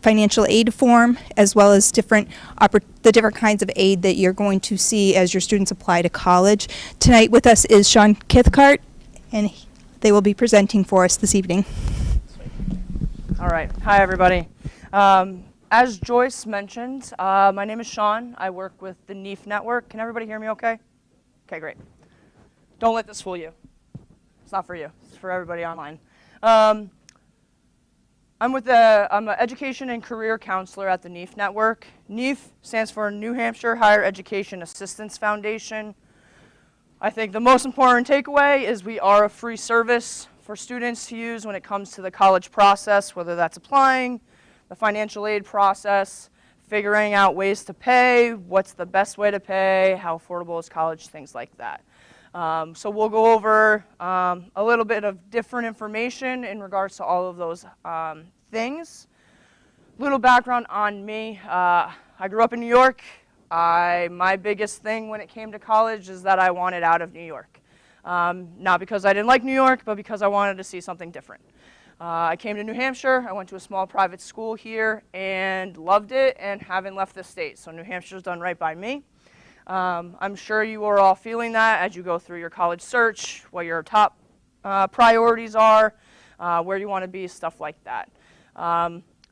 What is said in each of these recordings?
financial aid form, as well as the different kinds of aid that you're going to see as your students apply to college. Tonight with us is Sean Kithcart, and they will be presenting for us this evening. All right. Hi, everybody. As Joyce mentioned, my name is Sean. I work with the NEEF network. Can everybody hear me okay? Okay, great. Don't let this fool you. It's not for you. It's for everybody online. I'm an education and career counselor at the NEEF network. NEEF stands for New Hampshire Higher Education Assistance Foundation. I think the most important takeaway is we are a free service for students to use when it comes to the college process, whether that's applying, the financial aid process, figuring out ways to pay, what's the best way to pay, how affordable is college, things like that. So we'll go over a little bit of different information in regards to all of those things. Little background on me. I grew up in New York. My biggest thing when it came to college is that I wanted out of New York. Not because I didn't like New York, but because I wanted to see something different. I came to New Hampshire. I went to a small private school here and loved it and haven't left the state. So New Hampshire's done right by me. I'm sure you are all feeling that as you go through your college search, what your top priorities are, where you want to be, stuff like that.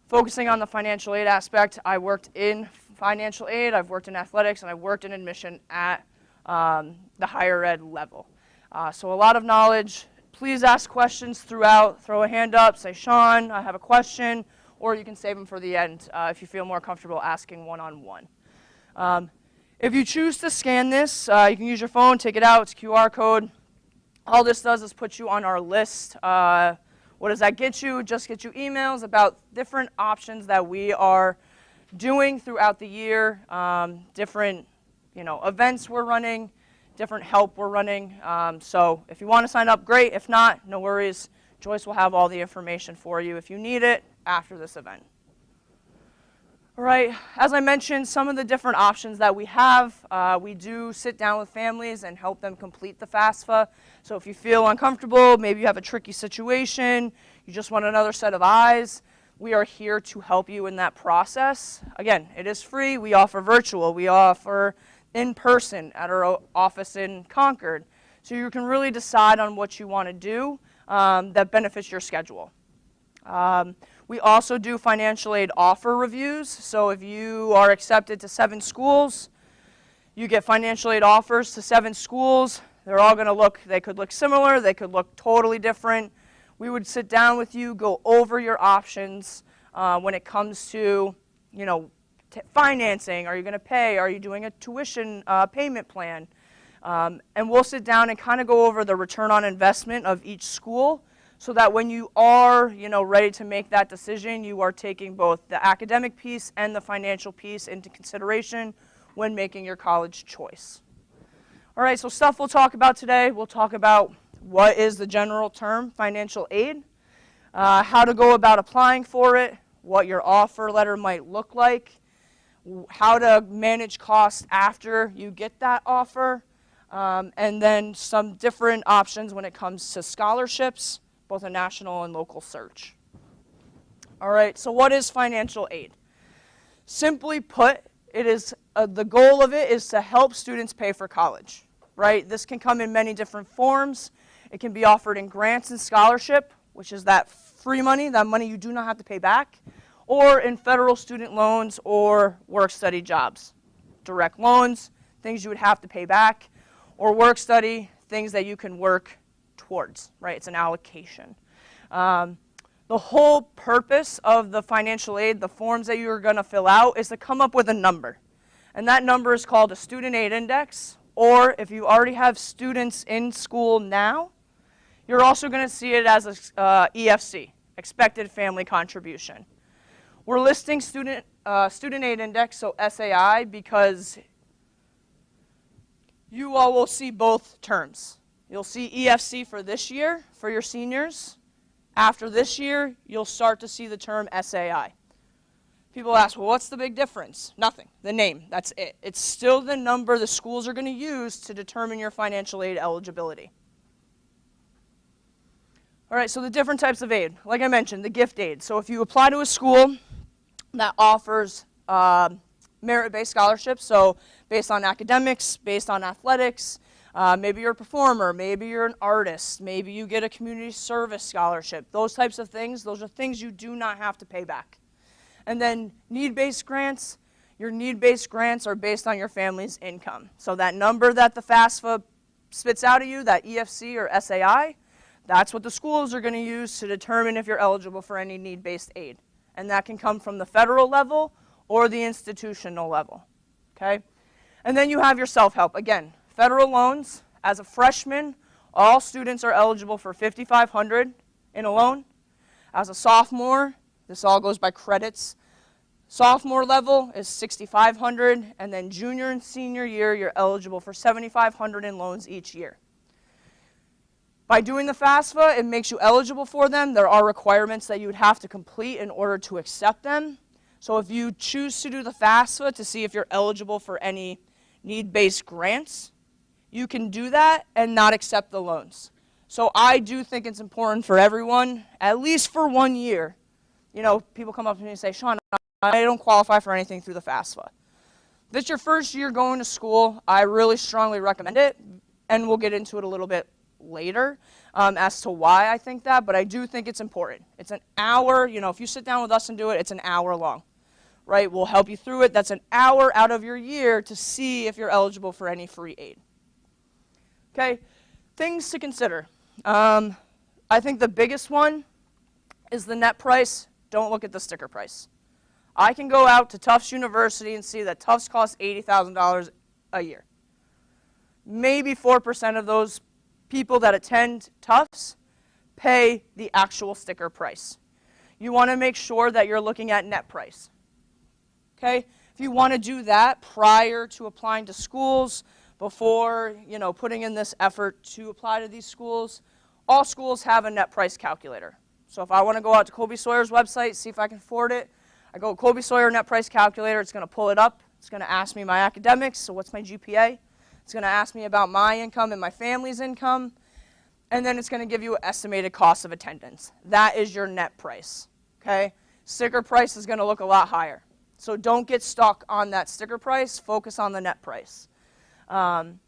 Focusing on the financial aid aspect, I worked in financial aid, I've worked in athletics, and I've worked in admission at the higher ed level. So a lot of knowledge. Please ask questions throughout. Throw a hand up, say, Sean, I have a question, or you can save them for the end if you feel more comfortable asking one-on-one. If you choose to scan this, you can use your phone, take it out, it's a QR code. All this does is put you on our list. What does that get you? It just gets you emails about different options that we are doing throughout the year, different events we're running, different help we're running. So if you want to sign up, great. If not, no worries. Joyce will have all the information for you if you need it after this event. All right, as I mentioned, some of the different options that we have, we do sit down with families and help them complete the FAFSA. So if you feel uncomfortable, maybe you have a tricky situation, you just want another set of eyes, we are here to help you in that process. Again, it is free. We offer virtual. We offer in person at our office in Concord. So you can really decide on what you want to do that benefits your schedule. We also do financial aid offer reviews. So if you are accepted to 7 schools, you get financial aid offers to 7 schools. They're all going to look, they could look similar, they could look totally different. We would sit down with you, go over your options when it comes to, financing. Are you going to pay? Are you doing a tuition payment plan? And we'll sit down and kind of go over the return on investment of each school, so that when you are, ready to make that decision, you are taking both the academic piece and the financial piece into consideration when making your college choice. All right, so stuff we'll talk about today. We'll talk about what is the general term, financial aid, how to go about applying for it, what your offer letter might look like, how to manage costs after you get that offer, and then some different options when it comes to scholarships, both a national and local search. All right, so what is financial aid? Simply put, it is the goal of it is to help students pay for college, right? This can come in many different forms. It can be offered in grants and scholarship, which is that free money, that money you do not have to pay back, or in federal student loans or work-study jobs. Direct loans, things you would have to pay back, or work-study, things that you can work towards, right? It's an allocation. The whole purpose of the financial aid, the forms that you're going to fill out, is to come up with a number. And that number is called a student aid index, or if you already have students in school now, you're also going to see it as a EFC, expected family contribution. We're listing student aid index, so SAI, because you all will see both terms. You'll see EFC for this year, for your seniors. After this year, you'll start to see the term SAI. People ask, well, what's the big difference? Nothing. The name, that's it. It's still the number the schools are going to use to determine your financial aid eligibility. All right, so the different types of aid. Like I mentioned, the gift aid. So if you apply to a school, that offers merit-based scholarships, so based on academics, based on athletics. Maybe you're a performer, maybe you're an artist, maybe you get a community service scholarship. Those types of things, those are things you do not have to pay back. And then need-based grants, your need-based grants are based on your family's income. So that number that the FAFSA spits out at you, that EFC or SAI, that's what the schools are going to use to determine if you're eligible for any need-based aid. And that can come from the federal level or the institutional level, okay? And then you have your self-help. Again, federal loans, as a freshman, all students are eligible for $5,500 in a loan. As a sophomore, this all goes by credits. Sophomore level is $6,500, and then junior and senior year, you're eligible for $7,500 in loans each year. By doing the FAFSA, it makes you eligible for them. There are requirements that you would have to complete in order to accept them. So if you choose to do the FAFSA to see if you're eligible for any need-based grants, you can do that and not accept the loans. So I do think it's important for everyone, at least for 1 year. You know, people come up to me and say, Sean, I don't qualify for anything through the FAFSA. If it's your first year going to school, I really strongly recommend it, and we'll get into it a little bit later as to why I think that, but I do think it's important. It's an hour, you know, if you sit down with us and do it, it's an hour long, right? We'll help you through it. That's an hour out of your year to see if you're eligible for any free aid. Okay, things to consider. I think the biggest one is the net price. Don't look at the sticker price. I can go out to Tufts University and see that Tufts costs $80,000 a year. Maybe 4% of those people that attend Tufts pay the actual sticker price. You want to make sure that you're looking at net price. Okay? If you want to do that prior to applying to schools, before, you know, putting in this effort to apply to these schools, all schools have a net price calculator. So if I want to go out to Colby Sawyer's website, see if I can afford it, I go Colby Sawyer net price calculator, it's going to pull it up, it's going to ask me my academics, so what's my GPA? It's going to ask me about my income and my family's income, and then it's going to give you an estimated cost of attendance. That is your net price, okay? Sticker price is going to look a lot higher. So don't get stuck on that sticker price, focus on the net price.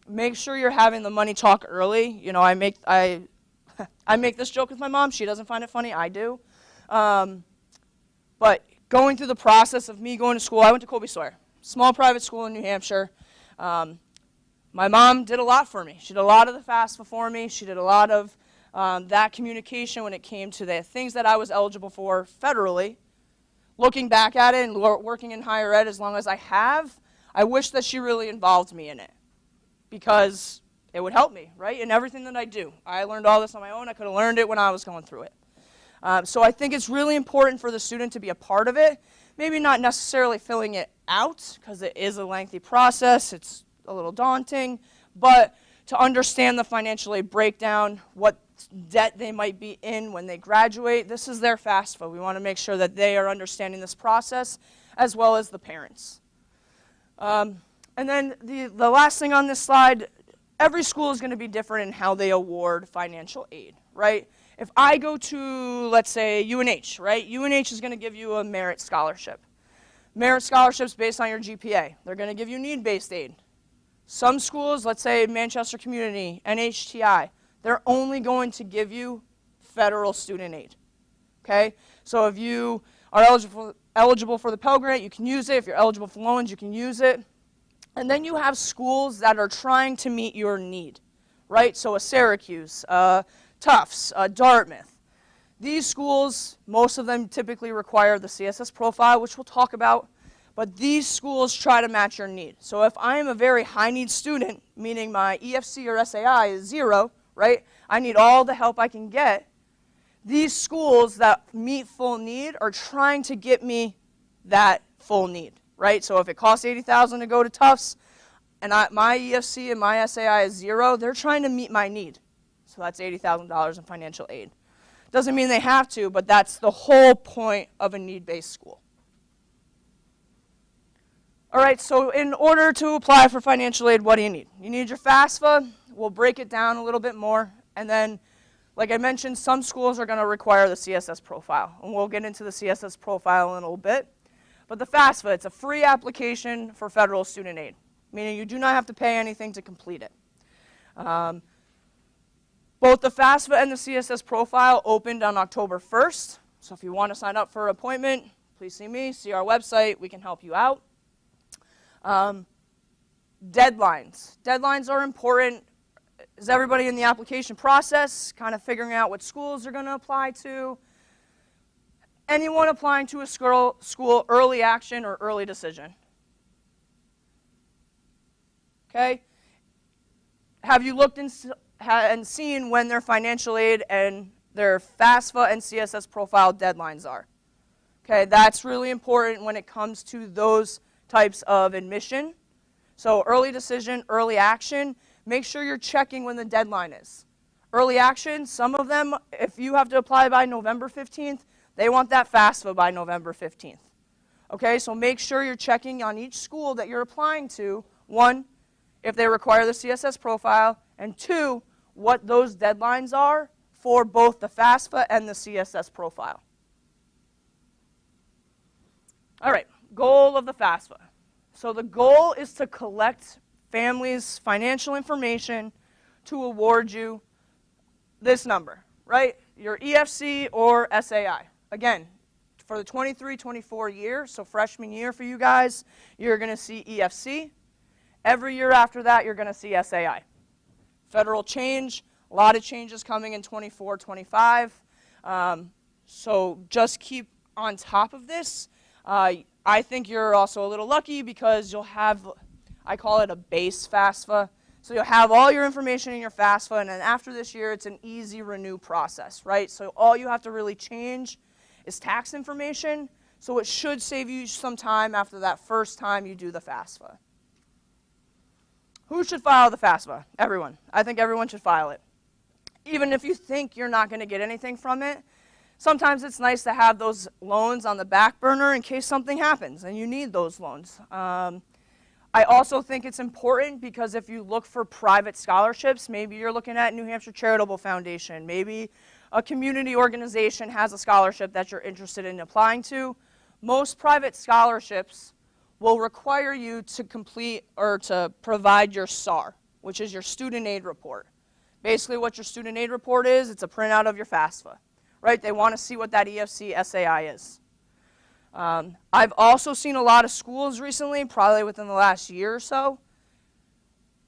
Make sure you're having the money talk early. You know, I make this joke with my mom. She doesn't find it funny. I do. But going through the process of me going to school, I went to Colby Sawyer, small private school in New Hampshire. My mom did a lot for me. She did a lot of the FAFSA for me. She did a lot of that communication when it came to the things that I was eligible for federally. Looking back at it and working in higher ed as long as I have, I wish that she really involved me in it because it would help me, right, in everything that I do. I learned all this on my own. I could have learned it when I was going through it. So I think it's really important for the student to be a part of it, maybe not necessarily filling it out because it is a lengthy process. It's a little daunting, but to understand the financial aid breakdown, what debt they might be in when they graduate. This is their FAFSA. We want to make sure that they are understanding this process as well as the parents. And then the last thing on this slide, every school is going to be different in how they award financial aid, right? If I go to, let's say, UNH, right? UNH is going to give you a merit scholarship. Merit scholarships based on your GPA. They're going to give you need-based aid. Some schools, let's say Manchester Community, NHTI, they're only going to give you federal student aid, okay? So if you are eligible for the Pell Grant, you can use it. If you're eligible for loans, you can use it. And then you have schools that are trying to meet your need, right? So a Syracuse, Tufts, Dartmouth. These schools, most of them typically require the CSS profile, which we'll talk about. But these schools try to match your need. So if I am a very high need student, meaning my EFC or SAI is 0, right? I need all the help I can get. These schools that meet full need are trying to get me that full need, right? So if it costs $80,000 to go to Tufts and my EFC and my SAI is 0, they're trying to meet my need. So that's $80,000 in financial aid. Doesn't mean they have to, but that's the whole point of a need-based school. All right, so in order to apply for financial aid, what do you need? You need your FAFSA. We'll break it down a little bit more. And then, like I mentioned, some schools are going to require the CSS profile. And we'll get into the CSS profile in a little bit. But the FAFSA, it's a free application for federal student aid, meaning you do not have to pay anything to complete it. Both the FAFSA and the CSS profile opened on October 1st. So if you want to sign up for an appointment, please see me, see our website, we can help you out. Deadlines. Deadlines are important. Is everybody in the application process, kind of figuring out what schools they're going to apply to? Anyone applying to a school, early action or early decision? Okay? Have you looked and seen when their financial aid and their FAFSA and CSS profile deadlines are? Okay, that's really important when it comes to those types of admission. So early decision, early action, make sure you're checking when the deadline is. Early action, some of them, if you have to apply by November 15th, they want that FAFSA by November 15th. Okay, so make sure you're checking on each school that you're applying to, one, if they require the CSS profile, and two, what those deadlines are for both the FAFSA and the CSS profile. All right, goal of the FAFSA. So the goal is to collect families' financial information to award you this number, right? Your EFC or SAI. Again, for the 23-24 year, so freshman year for you guys, you're going to see EFC. Every year after that, you're going to see SAI. Federal change, a lot of changes coming in 24-25. So just keep on top of this. I think you're also a little lucky because you'll have, I call it a base FAFSA. So you'll have all your information in your FAFSA, and then after this year, it's an easy renew process, right? So all you have to really change is tax information, so it should save you some time after that first time you do the FAFSA. Who should file the FAFSA? Everyone. I think everyone should file it. Even if you think you're not going to get anything from it, sometimes it's nice to have those loans on the back burner in case something happens and you need those loans. I also think it's important because if you look for private scholarships, maybe you're looking at New Hampshire Charitable Foundation, maybe a community organization has a scholarship that you're interested in applying to. Most private scholarships will require you to complete or to provide your SAR, which is your student aid report. Basically what your student aid report is, it's a printout of your FAFSA, right? They want to see what that EFC SAI is. I've also seen a lot of schools recently, probably within the last year or so,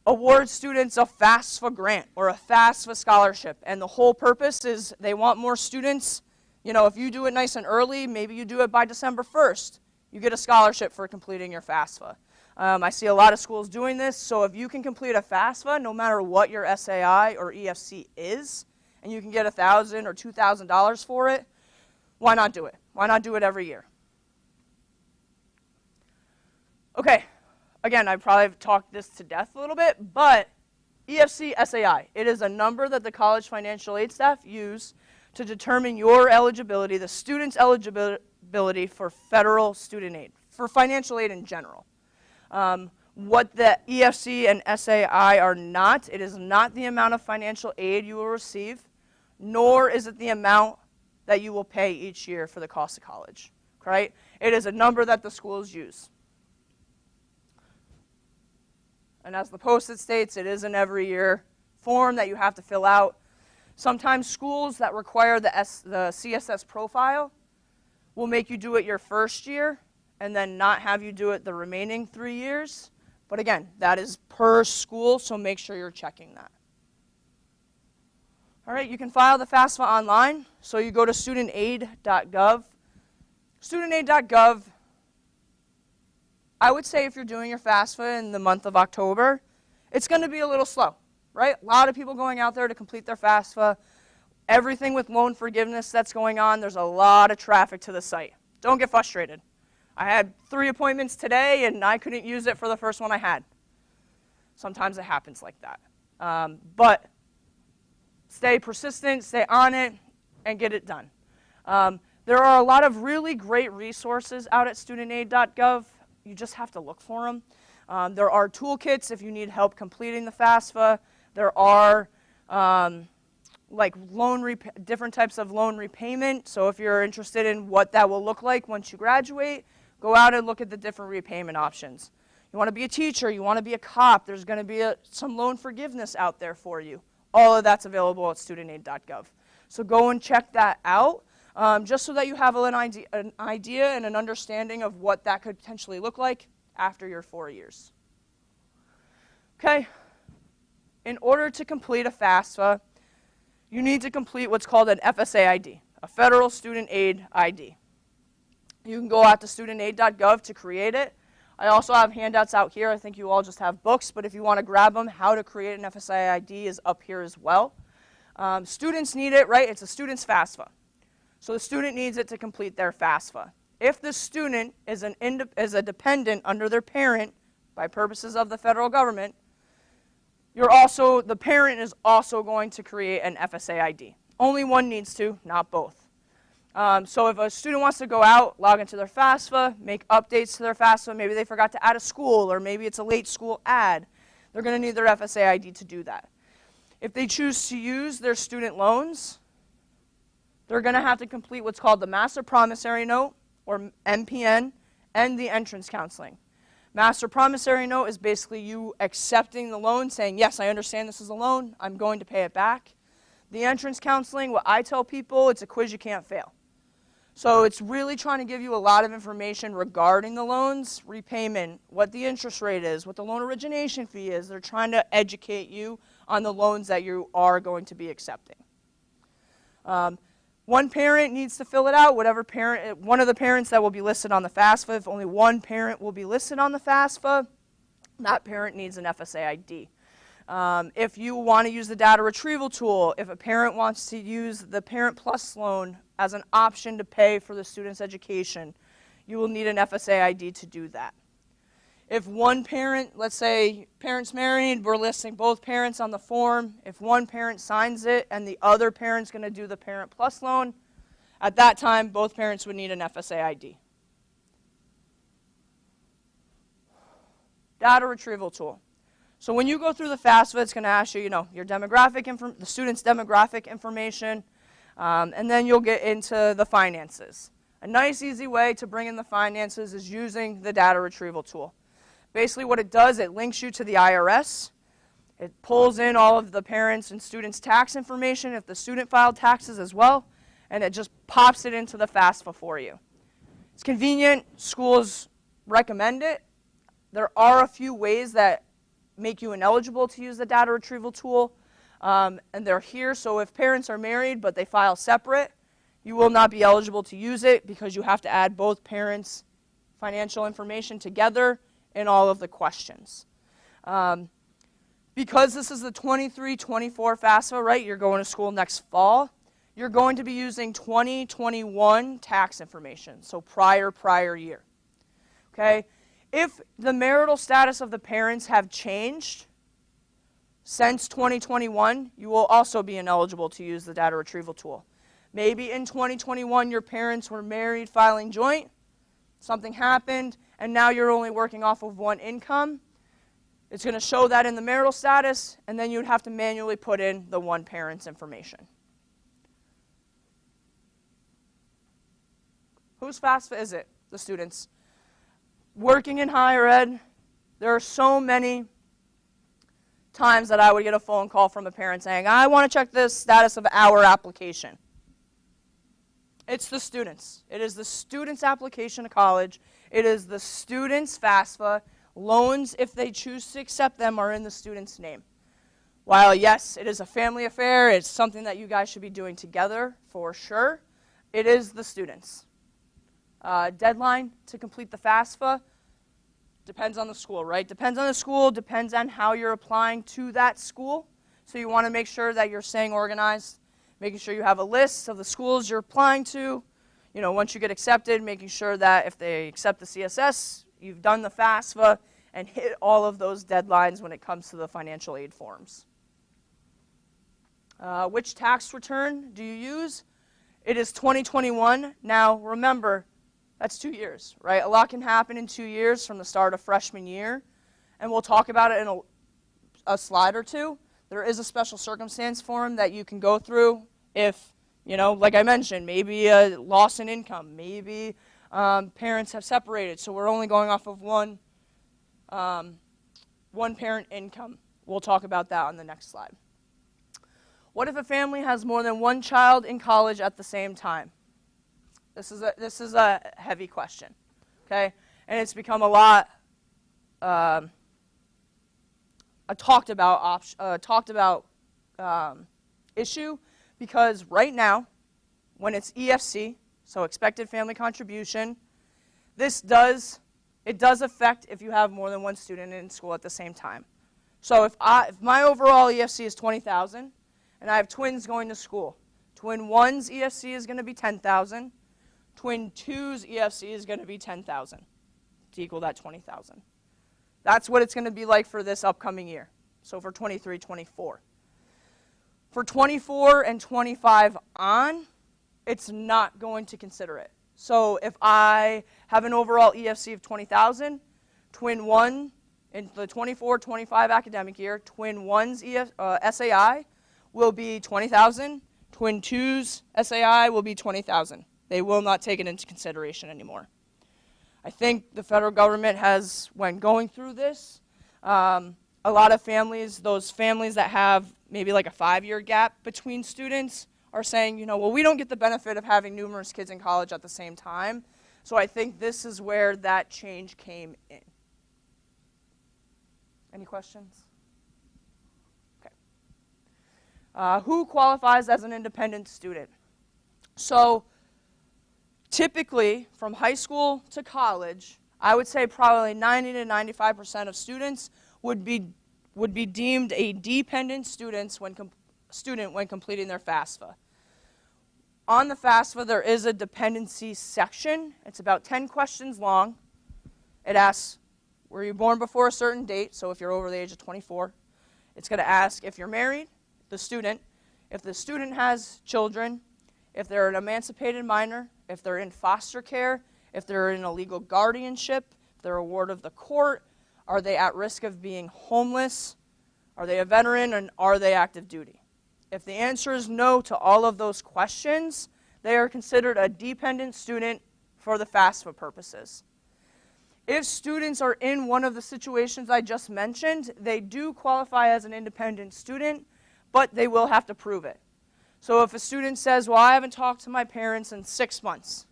award students a FAFSA grant or a FAFSA scholarship. And the whole purpose is they want more students. You know, if you do it nice and early, maybe you do it by December 1st, you get a scholarship for completing your FAFSA. I see a lot of schools doing this, so if you can complete a FAFSA, no matter what your SAI or EFC is, and you can get $1,000 or $2,000 for it, why not do it? Why not do it every year? Okay, again, I probably have talked this to death a little bit, but EFC SAI, it is a number that the college financial aid staff use to determine your eligibility, the student's eligibility for federal student aid, for financial aid in general. What the EFC and SAI are not, it is not the amount of financial aid you will receive, nor is it the amount that you will pay each year for the cost of college, right? It is a number that the schools use. And as the post-it states, it is an every year form that you have to fill out. Sometimes schools that require the CSS profile will make you do it your first year and then not have you do it the remaining 3 years. But again, that is per school, so make sure you're checking that. All right, you can file the FAFSA online. So you go to studentaid.gov. Studentaid.gov, I would say if you're doing your FAFSA in the month of October, it's going to be a little slow, right? A lot of people going out there to complete their FAFSA. Everything with loan forgiveness that's going on, there's a lot of traffic to the site. Don't get frustrated. I had 3 appointments today, and I couldn't use it for the first one I had. Sometimes it happens like that. But stay persistent, stay on it, and get it done. There are a lot of really great resources out at studentaid.gov. You just have to look for them. There are toolkits if you need help completing the FAFSA. There are like different types of loan repayment. So if you're interested in what that will look like once you graduate, Go out and look at the different repayment options. You want to be a teacher, you want to be a cop, there's going to be some loan forgiveness out there for you. All of that's available at studentaid.gov. So go and check that out, just so that you have an idea and an understanding of what that could potentially look like after your 4 years. Okay, in order to complete a FAFSA, you need to complete what's called an FSA ID, a Federal Student Aid ID. You can go out to studentaid.gov to create it. I also have handouts out here. I think you all just have books, but if you want to grab them, how to create an FSA ID is up here as well. Students need it, right? It's a student's FAFSA. So the student needs it to complete their FAFSA. If the student is a dependent under their parent, by purposes of the federal government, the parent is also going to create an FSA ID. Only one needs to, not both. So if a student wants to go out, log into their FAFSA, make updates to their FAFSA, maybe they forgot to add a school, or maybe it's a late school add, they're going to need their FSA ID to do that. If they choose to use their student loans, they're going to have to complete what's called the Master Promissory Note, or MPN, and the entrance counseling. Master Promissory Note is basically you accepting the loan, saying, yes, I understand this is a loan, I'm going to pay it back. The entrance counseling, what I tell people, it's a quiz you can't fail. So it's really trying to give you a lot of information regarding the loans, repayment, what the interest rate is, what the loan origination fee is. They're trying to educate you on the loans that you are going to be accepting. One parent needs to fill it out, one of the parents that will be listed on the FAFSA. If only one parent will be listed on the FAFSA, that parent needs an FSA ID. If you want to use the data retrieval tool, if a parent wants to use the Parent Plus loan as an option to pay for the student's education, you will need an FSA ID to do that. If one parent, let's say parents married, we're listing both parents on the form. If one parent signs it and the other parent's going to do the Parent Plus loan, at that time, both parents would need an FSA ID. Data retrieval tool. So when you go through the FAFSA, it's going to ask you, your the student's demographic information, and then you'll get into the finances. A nice, easy way to bring in the finances is using the data retrieval tool. Basically what it does, it links you to the IRS. It pulls in all of the parents' and students' tax information, if the student filed taxes as well, and it just pops it into the FAFSA for you. It's convenient. Schools recommend it. There are a few ways that make you ineligible to use the data retrieval tool, and they're here. So if parents are married but they file separate, you will not be eligible to use it because you have to add both parents' financial information together in all of the questions. Because this is the 23-24 FAFSA, right, you're going to school next fall, you're going to be using 2021 tax information, so prior year. Okay? If the marital status of the parents have changed since 2021, you will also be ineligible to use the data retrieval tool. Maybe in 2021 your parents were married filing joint, something happened, and now you're only working off of one income. It's going to show that in the marital status, and then you'd have to manually put in the one parent's information. Whose FAFSA is it? The students. Working in higher ed, there are so many times that I would get a phone call from a parent saying, I want to check the status of our application. It's the students. It is the student's application to college. It is the student's FAFSA. Loans, if they choose to accept them, are in the student's name. While, yes, it is a family affair, it's something that you guys should be doing together for sure, it is the students. Deadline to complete the FAFSA depends on the school, right? Depends on the school, depends on how you're applying to that school. So you want to make sure that you're staying organized, making sure you have a list of the schools you're applying to. Once you get accepted, making sure that if they accept the CSS, you've done the FAFSA and hit all of those deadlines when it comes to the financial aid forms. Which tax return do you use? It is 2021. Now, remember, that's 2 years, right? A lot can happen in 2 years from the start of freshman year, and we'll talk about it in a slide or two. There is a special circumstance form that you can go through if, like I mentioned, maybe a loss in income, maybe Parents have separated, so we're only going off of one parent income. We'll talk about that on the next slide. What if a family has more than one child in college at the same time? This is a heavy question, okay? And it's become a lot a talked about issue, because right now, when it's EFC, so expected family contribution, it does affect if you have more than one student in school at the same time. So if my overall EFC is 20,000 and I have twins going to school, twin 1's EFC is going to be 10,000, twin 2's EFC is going to be 10,000 to equal that 20,000. That's what it's going to be like for this upcoming year. So for 23, 24. For 24 and 25 on, it's not going to consider it. So if I have an overall EFC of 20,000, twin 1 in the 24-25 academic year, twin 1's SAI will be 20,000, twin 2's SAI will be 20,000. They will not take it into consideration anymore. I think the federal government has, when going through this, a lot of families, those families that have maybe like a 5-year gap between students, are saying, you know, well, we don't get the benefit of having numerous kids in college at the same time. So I think this is where that change came in. Any questions? Okay. Who qualifies as an independent student? So typically, from high school to college, I would say probably 90 to 95% of students would be deemed a dependent student when completing their FAFSA. On the FAFSA, there is a dependency section. It's about 10 questions long. It asks, were you born before a certain date? So if you're over the age of 24. It's going to ask if you're married, the student, if the student has children, if they're an emancipated minor, if they're in foster care, if they're in a legal guardianship, if they're a ward of the court, are they at risk of being homeless, are they a veteran, and are they active duty? If the answer is no to all of those questions, they are considered a dependent student for the FAFSA purposes. If students are in one of the situations I just mentioned, they do qualify as an independent student, but they will have to prove it. So if a student says, well, I haven't talked to my parents in 6 months,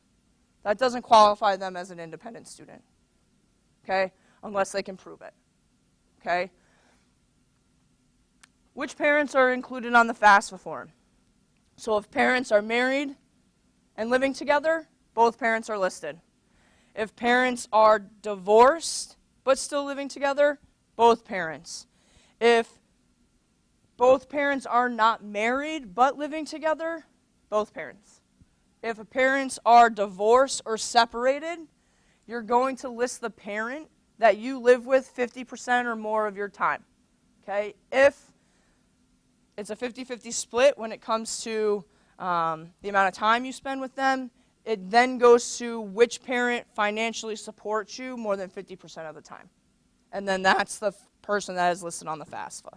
that doesn't qualify them as an independent student, okay, unless they can prove it, okay? Which parents are included on the FAFSA form? So if parents are married and living together, both parents are listed. If parents are divorced but still living together, both parents. If both parents are not married but living together, both parents. If parents are divorced or separated, you're going to list the parent that you live with 50% or more of your time. Okay? If it's a 50-50 split when it comes to the amount of time you spend with them, it then goes to which parent financially supports you more than 50% of the time. And then that's the person that is listed on the FAFSA.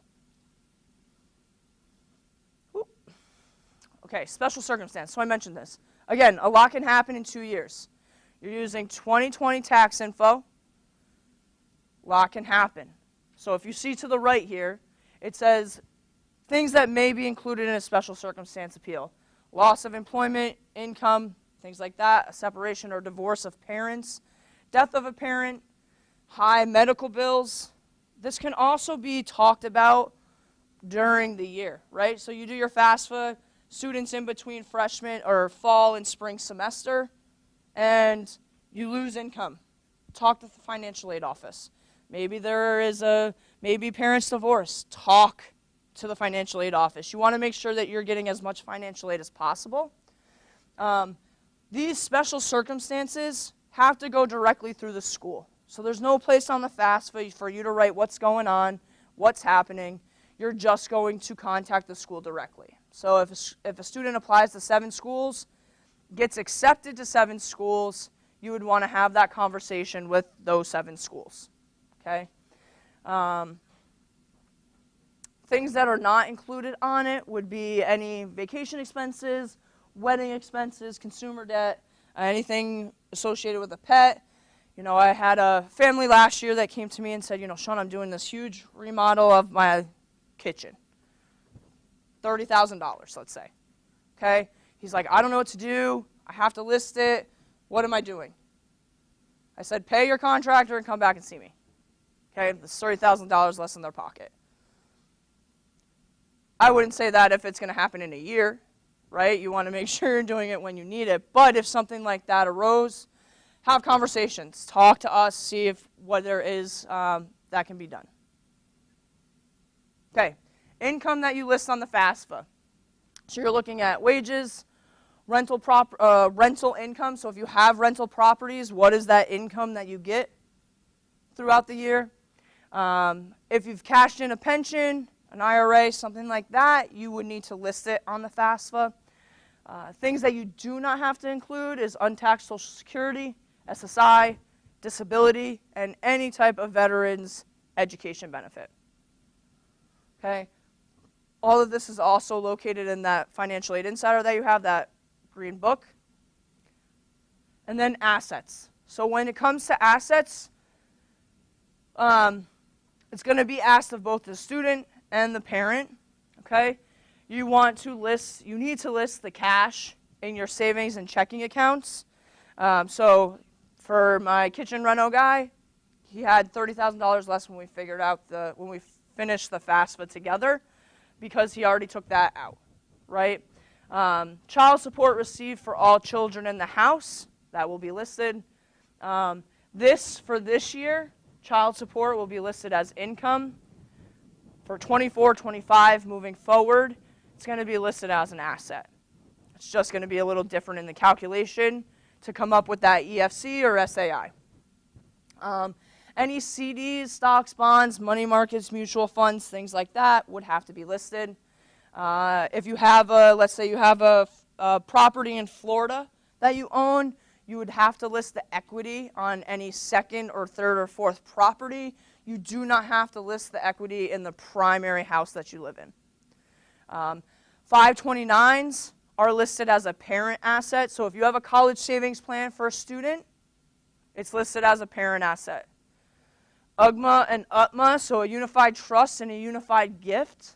Okay, special circumstance. So I mentioned this. Again, a lot can happen in 2 years. You're using 2020 tax info. A lot can happen. So if you see to the right here, it says things that may be included in a special circumstance appeal. Loss of employment, income, things like that, a separation or divorce of parents, death of a parent, high medical bills. This can also be talked about during the year, right? So you do your FAFSA, students in between freshman or fall and spring semester, and you lose income. Talk to the financial aid office. Maybe maybe parents divorce. Talk to the financial aid office. You want to make sure that you're getting as much financial aid as possible. These special circumstances have to go directly through the school. So there's no place on the FAFSA for you to write what's going on, what's happening. You're just going to contact the school directly. So if a student applies to 7 schools, gets accepted to 7 schools, you would want to have that conversation with those 7 schools. Okay? Things that are not included on it would be any vacation expenses, wedding expenses, consumer debt, anything associated with a pet. You know, I had a family last year that came to me and said, you know, Sean, I'm doing this huge remodel of my kitchen. $30,000, let's say. Okay? He's like, I don't know what to do. I have to list it. What am I doing? I said, pay your contractor and come back and see me. Okay? It's $30,000 less in their pocket. I wouldn't say that if it's going to happen in a year, right? You want to make sure you're doing it when you need it. But if something like that arose, have conversations. Talk to us. See if what there is that can be done. Okay. Income that you list on the FAFSA. So you're looking at wages, rental income. So if you have rental properties, what is that income that you get throughout the year? If you've cashed in a pension, an IRA, something like that, you would need to list it on the FAFSA. Things that you do not have to include is untaxed Social Security, SSI, disability, and any type of veterans education benefit. Okay? All of this is also located in that Financial Aid Insider that you have, that green book. And then assets. So when it comes to assets, it's going to be asked of both the student and the parent. Okay? You need to list the cash in your savings and checking accounts. So for my kitchen reno guy, he had $30,000 less when we finished the FAFSA together, because he already took that out, right? Child support received for all children in the house, that will be listed. For this year, child support will be listed as income. For 24-25 moving forward, it's going to be listed as an asset. It's just going to be a little different in the calculation to come up with that EFC or SAI. Any CDs, stocks, bonds, money markets, mutual funds, things like that would have to be listed. If you have let's say you have a property in Florida that you own, you would have to list the equity on any second or third or fourth property. You do not have to list the equity in the primary house that you live in. 529s are listed as a parent asset. So if you have a college savings plan for a student, it's listed as a parent asset. UGMA and UTMA, so a unified trust and a unified gift,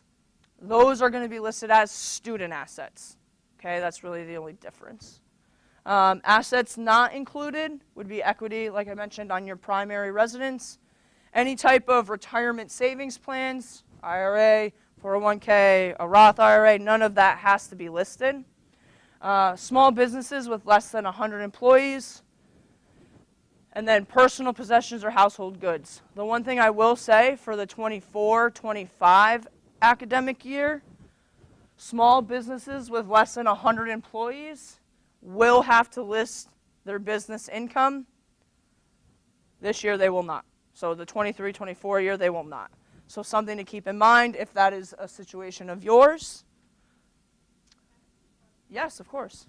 those are going to be listed as student assets. Okay, that's really the only difference. Assets not included would be equity, like I mentioned, on your primary residence. Any type of retirement savings plans, IRA, 401k, a Roth IRA, none of that has to be listed. Small businesses with less than 100 employees. And then personal possessions or household goods. The one thing I will say for the 24-25 academic year, small businesses with less than 100 employees will have to list their business income. This year they will not. So the 23-24 year, they will not. So something to keep in mind if that is a situation of yours. Yes, of course.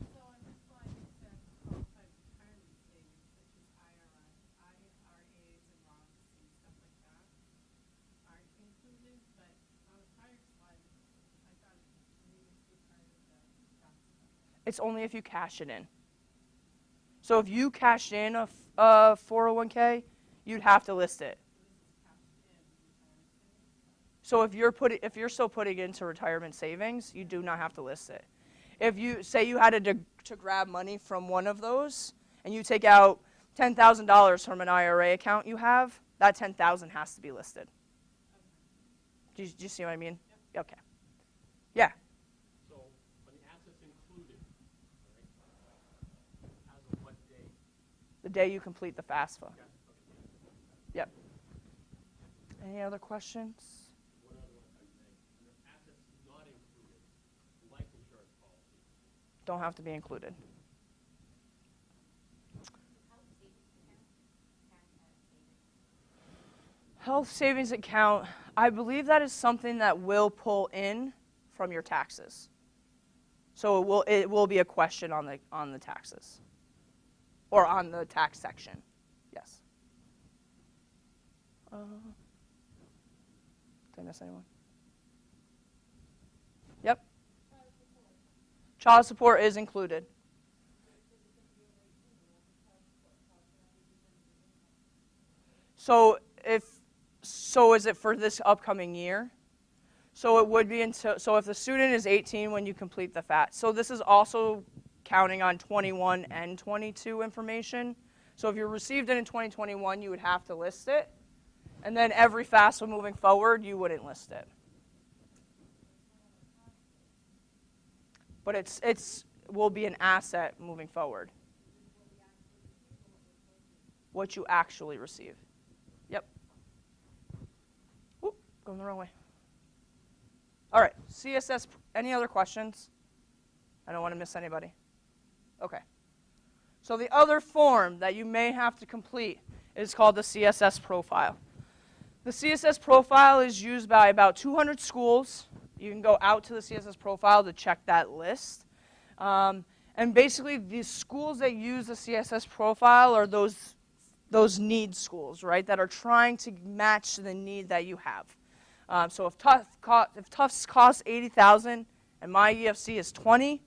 It's only if you cash it in. So if you cashed in a 401k, you'd have to list it. So if you're still putting into retirement savings, you do not have to list it. If you say you had to grab money from one of those and you take out $10,000 from an IRA account you have, that $10,000 has to be listed. Do you see what I mean? Yep. Okay. Yeah. So are the assets included, right? As of what day? The day you complete the FAFSA. Yep. Any other questions? One other one, if I may. Under assets not included, life insurance policy. Don't have to be included. Health savings account, I believe that is something that will pull in from your taxes. So it will be a question on the taxes or on the tax section. Yes. Did I miss anyone? Yep. Child support is included. So is it for this upcoming year? So it would be until, so if the student is 18 when you complete the FAT. So this is also counting on 21 and 22 information. So if you received it in 2021, you would have to list it. And then every FAFSA moving forward, you wouldn't list it. But it's will be an asset moving forward. What you actually receive. Yep. Oop, going the wrong way. All right, CSS, any other questions? I don't want to miss anybody. Okay. So the other form that you may have to complete is called the CSS profile. The CSS profile is used by about 200 schools. You can go out to the CSS profile to check that list. And basically, the schools that use the CSS profile are those need schools, right, that are trying to match the need that you have. So if Tufts costs $80,000 and my EFC is $20,000,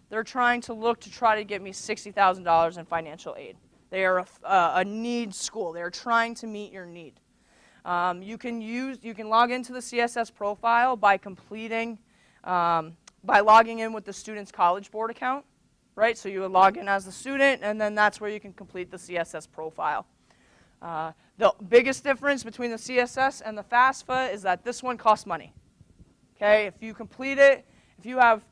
they're trying to look to try to get me $60,000 in financial aid. They are a need school. They're trying to meet your need. You can log into the CSS profile by logging in with the student's College Board account, right? So you would log in as the student, and then that's where you can complete the CSS profile. The biggest difference between the CSS and the FAFSA is that this one costs money. Okay, if you complete it, if you have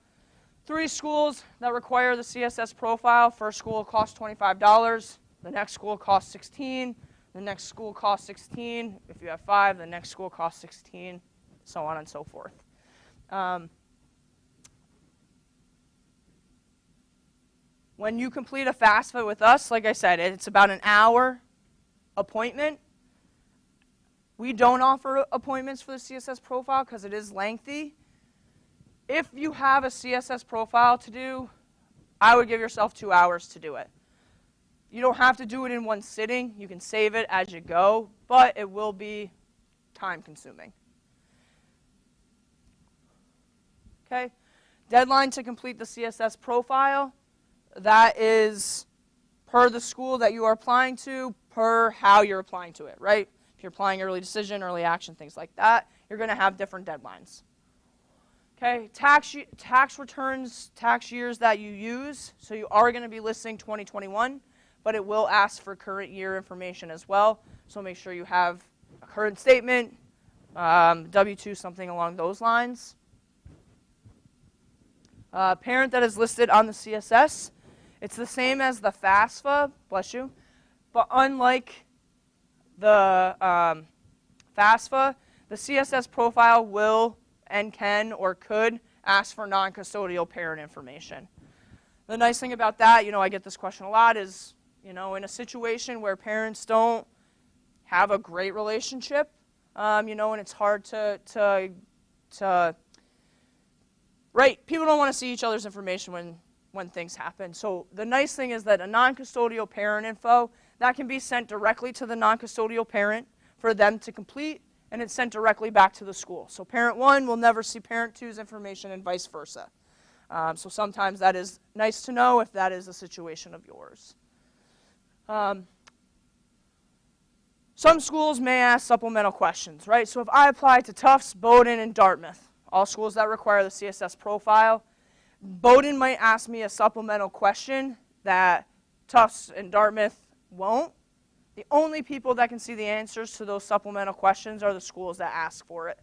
3 schools that require the CSS profile, first school costs $25, the next school costs $16, the next school costs $16. If you have 5, the next school costs $16, so on and so forth. When you complete a FAFSA with us, like I said, it's about an hour appointment. We don't offer appointments for the CSS profile because it is lengthy. If you have a CSS profile to do, I would give yourself 2 hours to do it. You don't have to do it in one sitting. You can save it as you go, but it will be time consuming. Okay, deadline to complete the CSS profile. That is per the school that you are applying to, per how you're applying to it, right? If you're applying early decision, early action, things like that, you're going to have different deadlines. Okay, tax returns, tax years that you use, so you are going to be listing 2021, but it will ask for current year information as well, so make sure you have a current statement, W-2, something along those lines. Parent that is listed on the CSS, it's the same as the FAFSA, bless you, but unlike the FAFSA, the CSS profile will and can or could ask for non-custodial parent information. The nice thing about that, I get this question a lot, is, in a situation where parents don't have a great relationship, and it's hard to right, people don't want to see each other's information when things happen. So the nice thing is that a non-custodial parent info, that can be sent directly to the non-custodial parent for them to complete, and it's sent directly back to the school. So parent 1 will never see parent 2's information and vice versa. So sometimes that is nice to know if that is a situation of yours. Some schools may ask supplemental questions, right? So if I apply to Tufts, Bowdoin, and Dartmouth, all schools that require the CSS profile, Bowdoin might ask me a supplemental question that Tufts and Dartmouth won't. The only people that can see the answers to those supplemental questions are the schools that ask for it.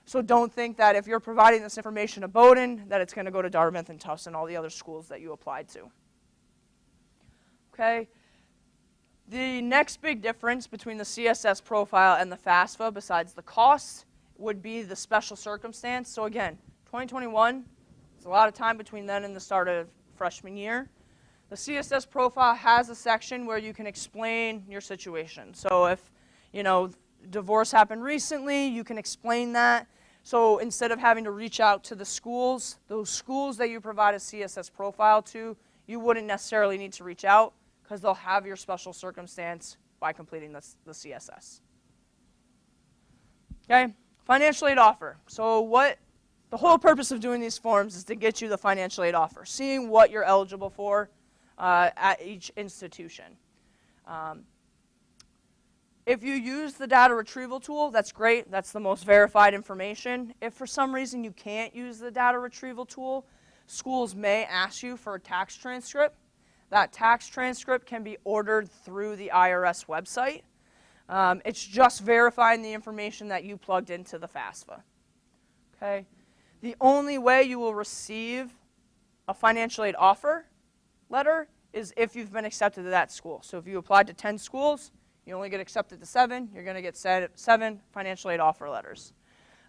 So don't think that if you're providing this information to Bowdoin, that it's going to go to Dartmouth and Tufts and all the other schools that you applied to. Okay. The next big difference between the CSS profile and the FAFSA, besides the cost, would be the special circumstance. So again, 2021, there's a lot of time between then and the start of freshman year. The CSS profile has a section where you can explain your situation. So if, divorce happened recently, you can explain that. So instead of having to reach out to the schools, those schools that you provide a CSS profile to, you wouldn't necessarily need to reach out because they'll have your special circumstance by completing the CSS. Okay, financial aid offer. So the whole purpose of doing these forms is to get you the financial aid offer, seeing what you're eligible for at each institution. If you use the data retrieval tool, that's great. That's the most verified information. If for some reason you can't use the data retrieval tool, schools may ask you for a tax transcript. That tax transcript can be ordered through the IRS website. It's just verifying the information that you plugged into the FAFSA. Okay? The only way you will receive a financial aid offer letter is if you've been accepted to that school. So if you applied to 10 schools, you only get accepted to 7, you're going to get 7 financial aid offer letters.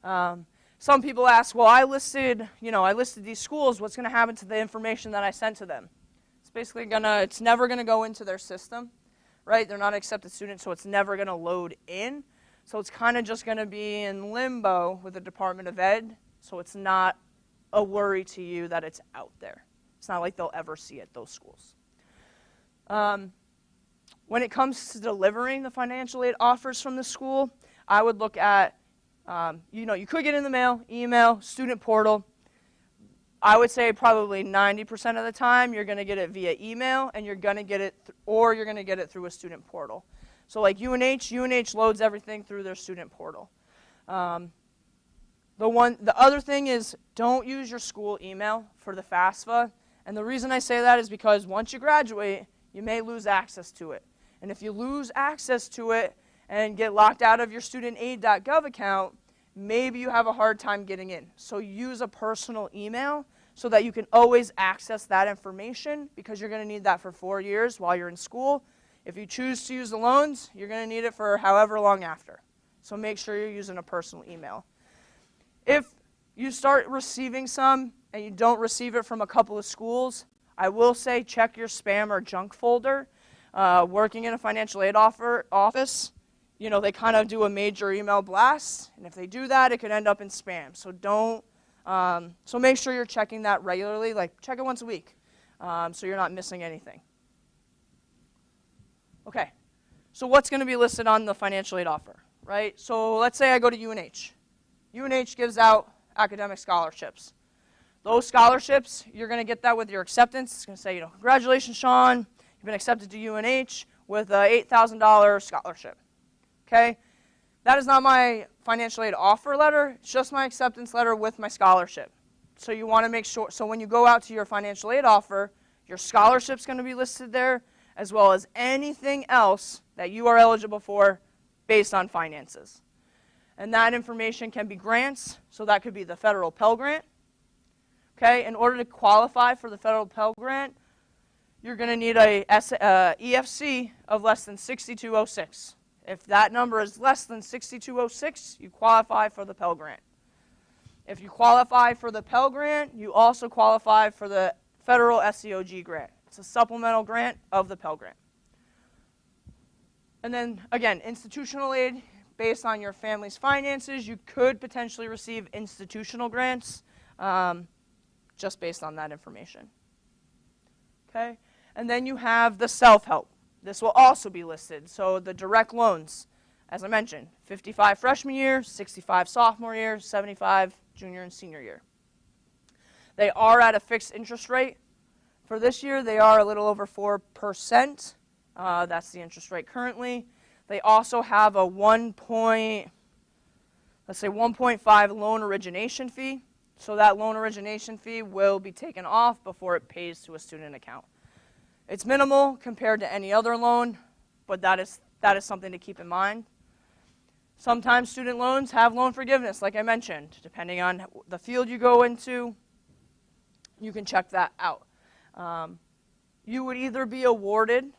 Some people ask, well, I listed these schools, what's going to happen to the information that I sent to them? It's basically it's never going to go into their system, right? They're not accepted students, so it's never going to load in. So it's kind of just going to be in limbo with the Department of Ed, so it's not a worry to you that it's out there. It's not like they'll ever see it, those schools. When it comes to delivering the financial aid offers from the school, I would look at, you could get in the mail, email, student portal. I would say probably 90% of the time you're going to get it via email, and you're going to get it, or you're going to get it through a student portal. So like UNH loads everything through their student portal. The other thing is, don't use your school email for the FAFSA. And the reason I say that is because once you graduate, you may lose access to it. And if you lose access to it and get locked out of your studentaid.gov account, maybe you have a hard time getting in. So use a personal email so that you can always access that information, because you're going to need that for 4 years while you're in school. If you choose to use the loans, you're going to need it for however long after. So make sure you're using a personal email. If you start receiving some and you don't receive it from a couple of schools, I will say check your spam or junk folder. Working in a financial aid office, they kind of do a major email blast, and if they do that, it could end up in spam. So make sure you're checking that regularly, like check it once a week, so you're not missing anything. Okay, so what's going to be listed on the financial aid offer, right? So let's say I go to UNH. UNH gives out academic scholarships. Those scholarships, you're going to get that with your acceptance. It's going to say, congratulations, Sean, you've been accepted to UNH with an $8,000 scholarship. Okay? That is not my financial aid offer letter. It's just my acceptance letter with my scholarship. So you want to make sure, so when you go out to your financial aid offer, your scholarship's going to be listed there, as well as anything else that you are eligible for based on finances. And that information can be grants, so that could be the federal Pell Grant. Okay, in order to qualify for the federal Pell Grant, you're going to need a EFC of less than 6206. If that number is less than 6206, you qualify for the Pell Grant. If you qualify for the Pell Grant, you also qualify for the federal SEOG grant. It's a supplemental grant of the Pell Grant. And then, again, institutional aid, based on your family's finances, you could potentially receive institutional grants just based on that information. Okay? And then you have the self-help. This will also be listed. So the direct loans, as I mentioned, 55 freshman year, 65 sophomore year, 75 junior and senior year. They are at a fixed interest rate. For this year, they are a little over 4%. That's the interest rate currently. They also have a 1.5 loan origination fee. So that loan origination fee will be taken off before it pays to a student account. It's minimal compared to any other loan, but that is something to keep in mind. Sometimes student loans have loan forgiveness, like I mentioned. Depending on the field you go into, you can check that out. You would either be awarded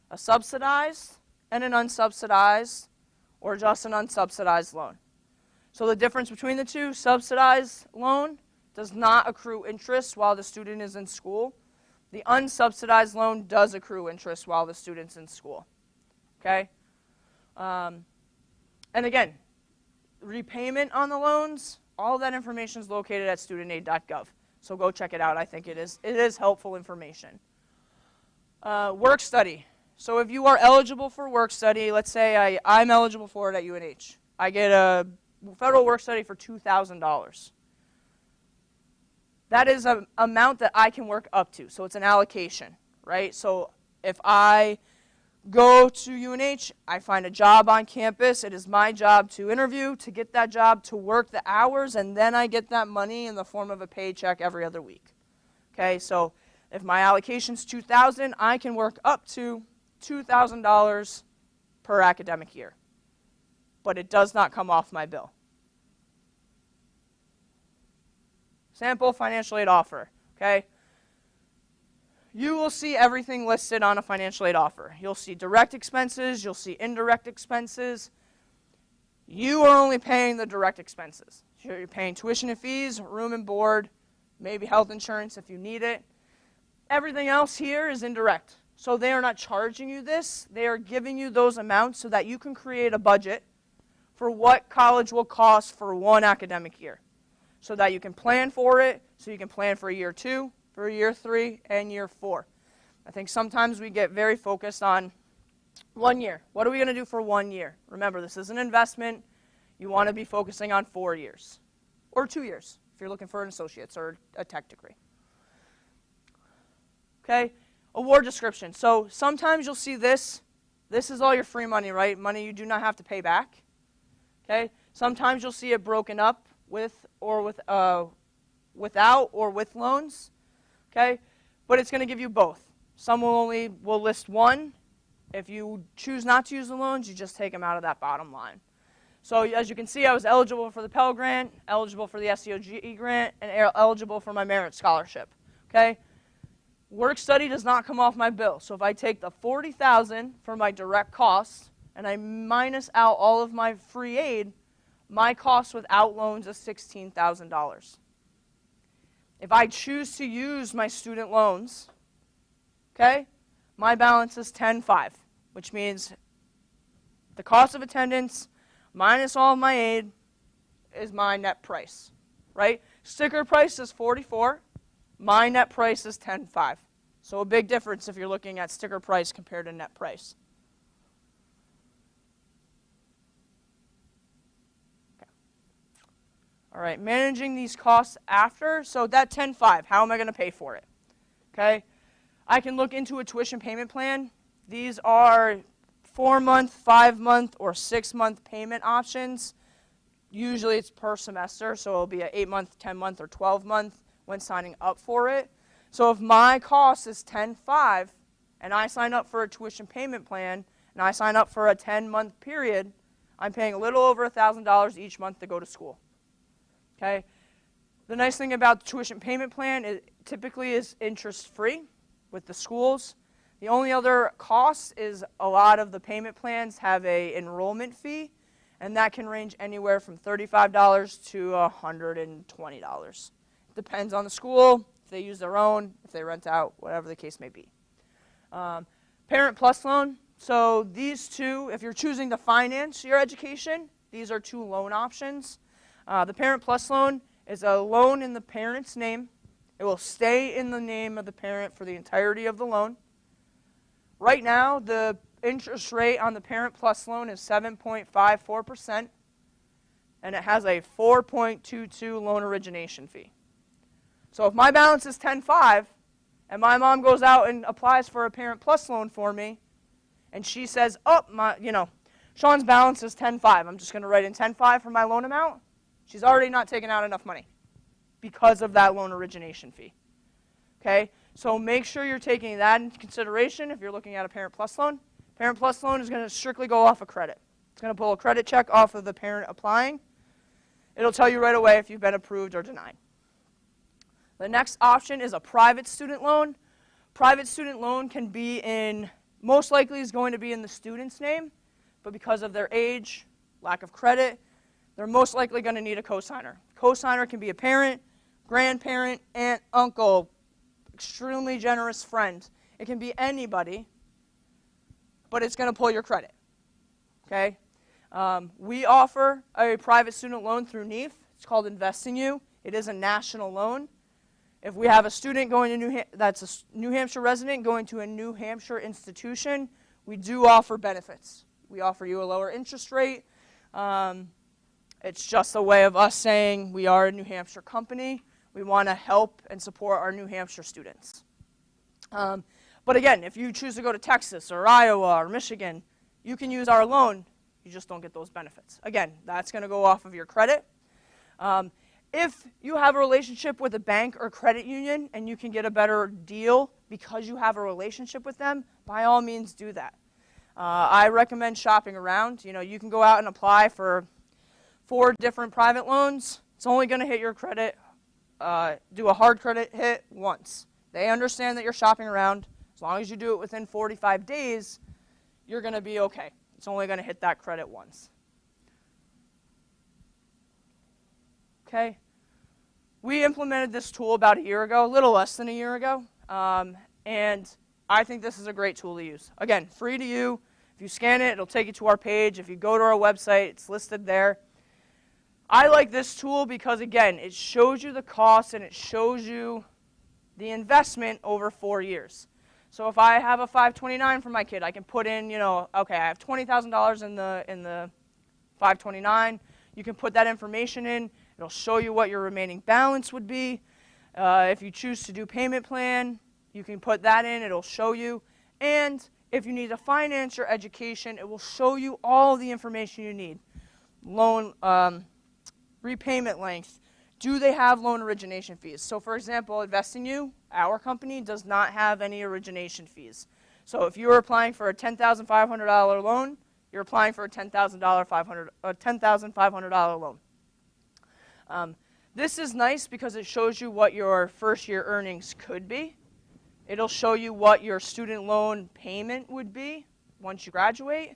a subsidized and an unsubsidized, or just an unsubsidized loan. So the difference between the two, subsidized loan does not accrue interest while the student is in school. The unsubsidized loan does accrue interest while the student's in school. Okay? And again, repayment on the loans, all that information is located at studentaid.gov. So go check it out. I think it is helpful information. Work study. So if you are eligible for work study, let's say I'm eligible for it at UNH. I get a federal work study for $2,000. That is an amount that I can work up to. So it's an allocation, right? So if I go to UNH, I find a job on campus. It is my job to interview, to get that job, to work the hours, and then I get that money in the form of a paycheck every other week. Okay, so if my allocation's $2,000, I can work up to $2,000 per academic year. But it does not come off my bill. Sample financial aid offer, okay? You will see everything listed on a financial aid offer. You'll see direct expenses, you'll see indirect expenses. You are only paying the direct expenses. You're paying tuition and fees, room and board, maybe health insurance if you need it. Everything else here is indirect. So they are not charging you this. They are giving you those amounts so that you can create a budget for what college will cost for one academic year. So that you can plan for it, so you can plan for year 2, for year 3, and year 4. I think sometimes we get very focused on 1 year. What are we going to do for 1 year? Remember, this is an investment. You want to be focusing on 4 years, or 2 years, if you're looking for an associate's or a tech degree. Okay, award description. So sometimes you'll see this. This is all your free money, right? Money you do not have to pay back. Okay, sometimes you'll see it broken up with or without or with loans. Okay, but it's going to give you both. Some will list one. If you choose not to use the loans, you just take them out of that bottom line. So as you can see, I was eligible for the Pell Grant, eligible for the SEOGE grant, and eligible for my merit scholarship. Okay, work study does not come off my bill. So if I take the $40,000 for my direct costs and I minus out all of my free aid, my cost without loans is $16,000. If I choose to use my student loans, okay, my balance is $10,500, which means the cost of attendance minus all of my aid is my net price, right? Sticker price is $44. My net price is $10,500. So a big difference if you're looking at sticker price compared to net price. Okay. All right, managing these costs after. So that $10,500, how am I going to pay for it? Okay, I can look into a tuition payment plan. These are 4-month, 5-month, or 6-month payment options. Usually it's per semester, so it'll be an 8-month, 10-month, or 12-month when signing up for it. So if my cost is $10,500 and I sign up for a tuition payment plan and I sign up for a 10-month period, I'm paying a little over $1,000 each month to go to school. Okay? The nice thing about the tuition payment plan is it typically is interest-free with the schools. The only other cost is a lot of the payment plans have an enrollment fee, and that can range anywhere from $35 to $120. Depends on the school, if they use their own, if they rent out, whatever the case may be. Parent Plus loan. So these two, if you're choosing to finance your education, these are two loan options. The Parent Plus loan is a loan in the parent's name. It will stay in the name of the parent for the entirety of the loan. Right now, the interest rate on the Parent Plus loan is 7.54%, and it has a 4.22 loan origination fee. So if my balance is $10,500, and my mom goes out and applies for a Parent Plus loan for me, and she says, oh, Sean's balance is $10,500. I'm just going to write in $10,500 for my loan amount. She's already not taking out enough money because of that loan origination fee. Okay? So make sure you're taking that into consideration if you're looking at a Parent Plus loan. Parent Plus loan is going to strictly go off of credit. It's going to pull a credit check off of the parent applying. It'll tell you right away if you've been approved or denied. The next option is a private student loan. Private student loan can be most likely is going to be in the student's name, but because of their age, lack of credit, they're most likely going to need a cosigner. Cosigner can be a parent, grandparent, aunt, uncle, extremely generous friend. It can be anybody, but it's going to pull your credit. Okay? We offer a private student loan through NEEF. It's called Investing You. It is a national loan. If we have a student going to that's a New Hampshire resident going to a New Hampshire institution, we do offer benefits. We offer you a lower interest rate. It's just a way of us saying we are a New Hampshire company. We want to help and support our New Hampshire students. But again, if you choose to go to Texas or Iowa or Michigan, you can use our loan. You just don't get those benefits. Again, that's going to go off of your credit. If you have a relationship with a bank or credit union and you can get a better deal because you have a relationship with them, by all means do that. I recommend shopping around. You know, you can go out and apply for 4 different private loans. It's only going to hit your credit, do a hard credit hit once. They understand that you're shopping around. As long as you do it within 45 days, you're going to be okay. It's only going to hit that credit once. Okay. We implemented this tool about a year ago, a little less than a year ago, and I think this is a great tool to use. Again, free to you. If you scan it, it'll take you to our page. If you go to our website, it's listed there. I like this tool because, again, it shows you the cost and it shows you the investment over 4 years. So if I have a 529 for my kid, I can put in, you know, okay, I have $20,000 in the 529. You can put that information in. It'll show you what your remaining balance would be. If you choose to do payment plan, you can put that in. It'll show you. And if you need to finance your education, it will show you all the information you need. Loan, repayment length. Do they have loan origination fees? So for example, InvestingU, our company, does not have any origination fees. So if you're applying for a $10,500 loan, you're applying for a $10,500 loan. This is nice because it shows you what your first year earnings could be. It'll show you what your student loan payment would be once you graduate.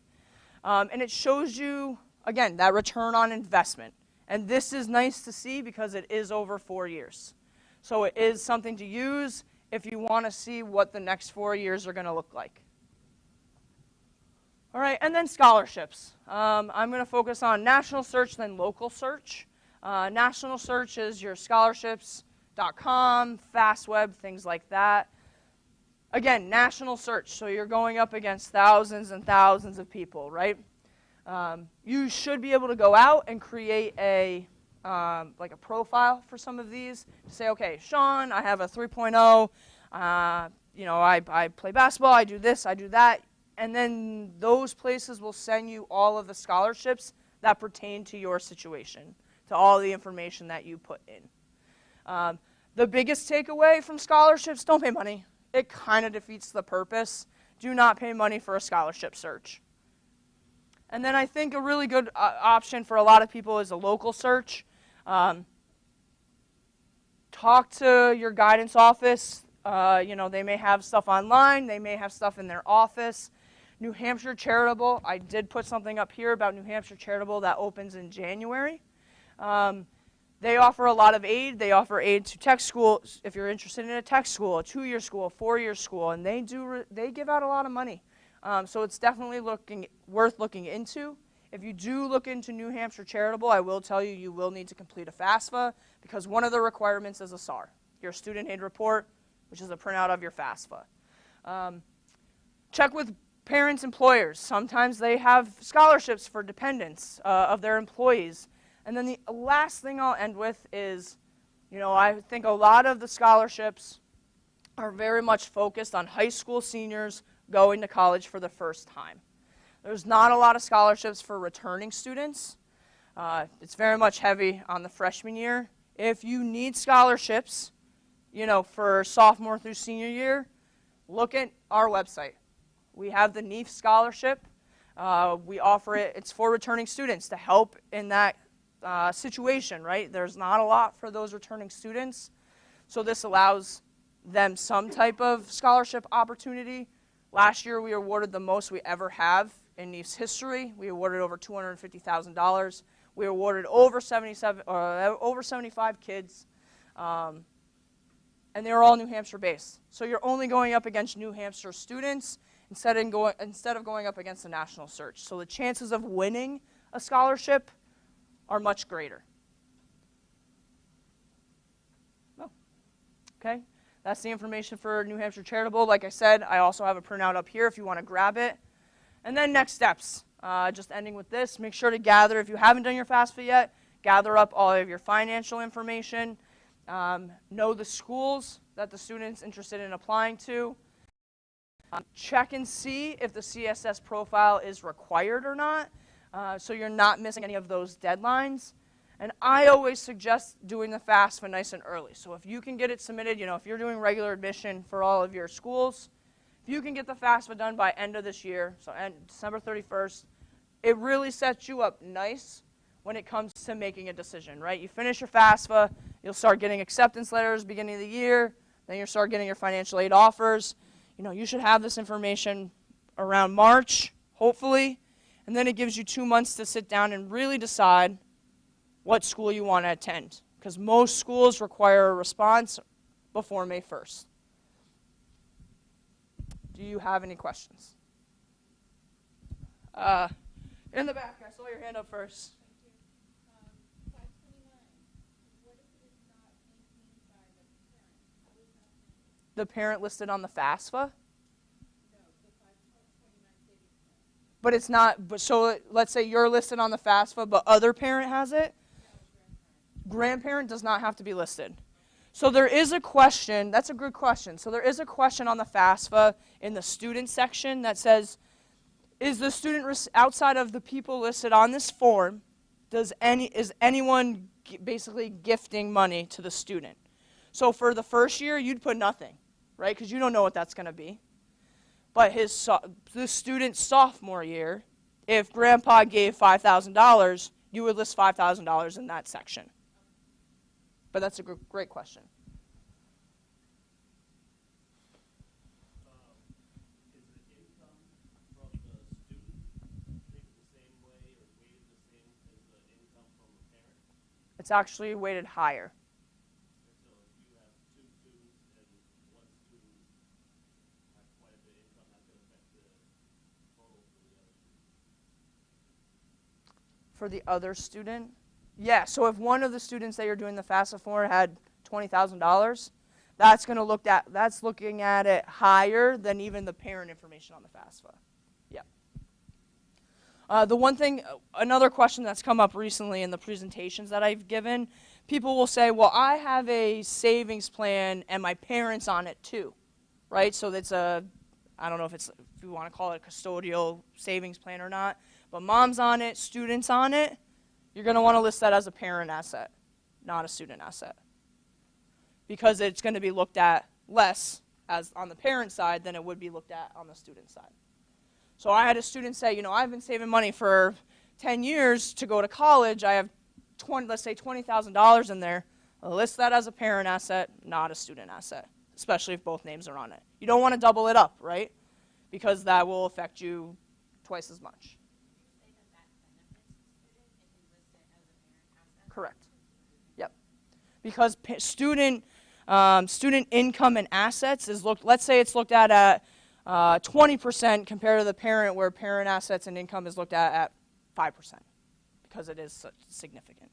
And it shows you, again, that return on investment. And this is nice to see because it is over 4 years. So it is something to use if you want to see what the next 4 years are going to look like. All right, and then scholarships. I'm going to focus on national search, then local search. National search is your scholarships.com, FastWeb, things like that. Again, national search, so you're going up against thousands and thousands of people, right? You should be able to go out and create like a profile for some of these to say, okay, Sean, I have a 3.0, you know, I play basketball, I do this, I do that, and then those places will send you all of the scholarships that pertain to your situation, to all the information that you put in. The biggest takeaway from scholarships, don't pay money. It kind of defeats the purpose. Do not pay money for a scholarship search. And then I think a really good option for a lot of people is a local search. Talk to your guidance office. You know, they may have stuff online. They may have stuff in their office. New Hampshire Charitable, I did put something up here about New Hampshire Charitable that opens in January. They offer a lot of aid. They offer aid to tech schools if you're interested in a tech school, a 2-year school, a 4-year school, and they give out a lot of money. So it's definitely worth looking into. If you do look into New Hampshire Charitable, I will tell you, you will need to complete a FAFSA because one of the requirements is a SAR, your student aid report, which is a printout of your FAFSA. Check with parents' employers. Sometimes they have scholarships for dependents of their employees. And then the last thing I'll end with is, you know, I think a lot of the scholarships are very much focused on high school seniors going to college for the first time. There's not a lot of scholarships for returning students. It's very much heavy on the freshman year. If you need scholarships, you know, for sophomore through senior year, look at our website. We have the NEEF scholarship. We offer it. It's for returning students to help in that situation, right? There's not a lot for those returning students, so this allows them some type of scholarship opportunity. Last year, we awarded the most we ever have in NEEF's history. We awarded over $250,000. We awarded over 75 kids, and they were all New Hampshire based. So you're only going up against New Hampshire students instead of going up against the national search. So the chances of winning a scholarship are much greater. Oh. Okay, that's the information for New Hampshire Charitable. Like I said, I also have a printout up here if you want to grab it. And then next steps, just ending with this, make sure to gather, if you haven't done your FAFSA yet, gather up all of your financial information, know the schools that the student's interested in applying to, Check and see if the CSS profile is required or not, so you're not missing any of those deadlines. And I always suggest doing the FAFSA nice and early. So if you can get it submitted, if you're doing regular admission for all of your schools, if you can get the FAFSA done by end of this year, so December 31st, it really sets you up nice when it comes to making a decision, right? You finish your FAFSA, you'll start getting acceptance letters beginning of the year, then you'll start getting your financial aid offers. You should have this information around March, hopefully, and then it gives you 2 months to sit down and really decide what school you want to attend, because most schools require a response before May 1st. Do you have any questions? In the back, I saw your hand up first. The parent listed on the FAFSA? But it's not, so let's say you're listed on the FAFSA, but other parent has it? Grandparent does not have to be listed. So there is a question, that's a good question. So there is a question on the FAFSA in the student section that says, is the student outside of the people listed on this form, is anyone basically gifting money to the student? So for the first year, you'd put nothing, right? Because you don't know what that's going to be. But the student's sophomore year, if grandpa gave $5,000, you would list $5,000 in that section. But that's a great question. Is the income from the student treated the same way or weighted the same as the income from the parent? It's actually weighted higher. So if you have 2 students and 1 student has quite a bit of income, that could affect the total for the other student. For the other student? Yeah, so if one of the students that you're doing the FAFSA for had $20,000, that's looking at it higher than even the parent information on the FAFSA. Yeah. The one thing, another question that's come up recently in the presentations that I've given, people will say, well, I have a savings plan and my parent's on it too, right? So that's I don't know if you want to call it a custodial savings plan or not, but mom's on it, student's on it. You're going to want to list that as a parent asset, not a student asset, because it's going to be looked at less as on the parent side than it would be looked at on the student side. So I had a student say, I've been saving money for 10 years to go to college. I have let's say $20,000 in there. I'll list that as a parent asset, not a student asset, especially if both names are on it. You don't want to double it up, right? Because that will affect you twice as much. Correct. Yep. Because student income and assets is let's say it's looked at 20% compared to the parent, where parent assets and income is looked at 5%, because it is such significant.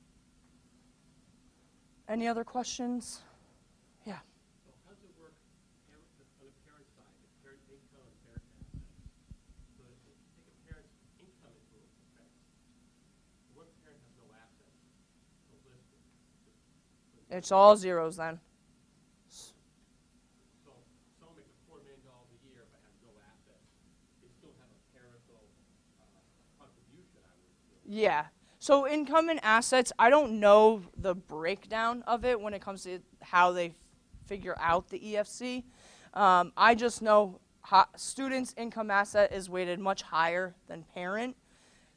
Any other questions? Yeah. So how does it work on the parent side, the parent income and parent assets? So if you take a parent's income into effect, one parent has no assets, no listed. It's all zeros then. So someone makes $4 million a year but has no assets, they still have a parental contribution, I would assume. Yeah. So income and assets, I don't know the breakdown of it when it comes to how they figure out the EFC. I just know students' income asset is weighted much higher than parent.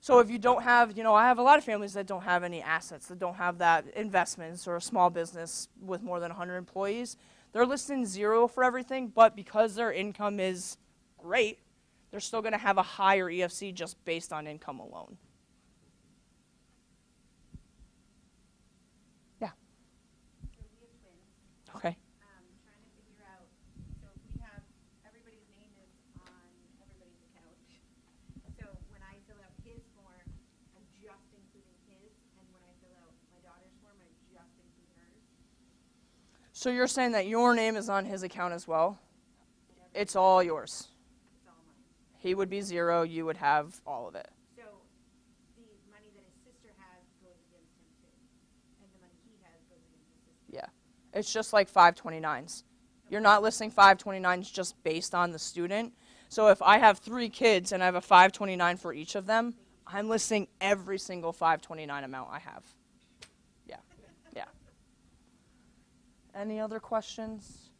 So if you don't have, I have a lot of families that don't have any assets, that don't have that investments or a small business with more than 100 employees. They're listing 0 for everything, but because their income is great, they're still going to have a higher EFC just based on income alone. Yeah. So we have twins. Okay. Trying to figure out, so if we have, everybody's name is on everybody's account. So when I fill out his form, I'm just including his, and when I fill out my daughter's form, I just include hers. So you're saying that your name is on his account as well? It's all yours. It's all mine. He would be 0, you would have all of it. So the money that his sister has goes against him too, and the money he has goes against his sister. Yeah. It's just like 529s. You're not listing 529s just based on the student. So if I have 3 kids and I have a 529 for each of them, I'm listing every single 529 amount I have. Yeah, yeah. Any other questions?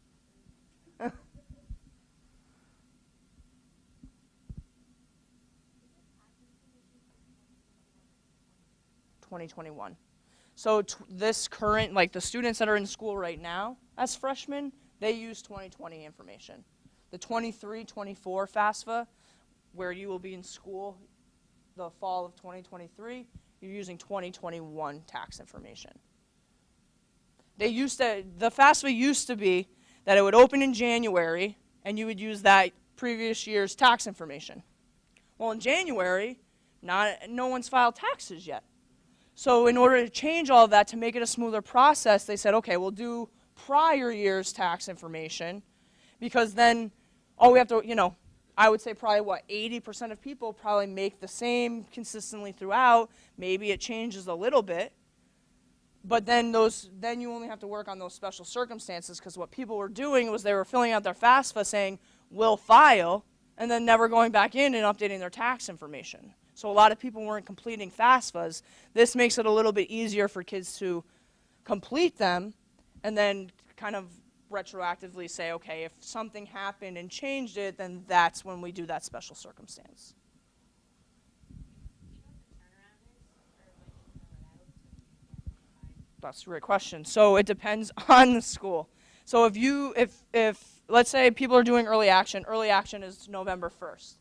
2021. So this current, like the students that are in school right now as freshmen, they use 2020 information. The 23-24 FAFSA, where you will be in school the fall of 2023, you're using 2021 tax information. The FAFSA used to be that it would open in January and you would use that previous year's tax information. Well, in January, no one's filed taxes yet. So in order to change all of that to make it a smoother process, they said, okay, we'll do prior year's tax information, because then all we have to, I would say probably 80% of people probably make the same consistently throughout. Maybe it changes a little bit, but then you only have to work on those special circumstances, because what people were doing was they were filling out their FAFSA saying, we'll file, and then never going back in and updating their tax information. So a lot of people weren't completing FAFSAs. This makes it a little bit easier for kids to complete them and then kind of retroactively say, okay, if something happened and changed it, then that's when we do that special circumstance. That's a great question. So it depends on the school. So if let's say people are doing early action is November 1st.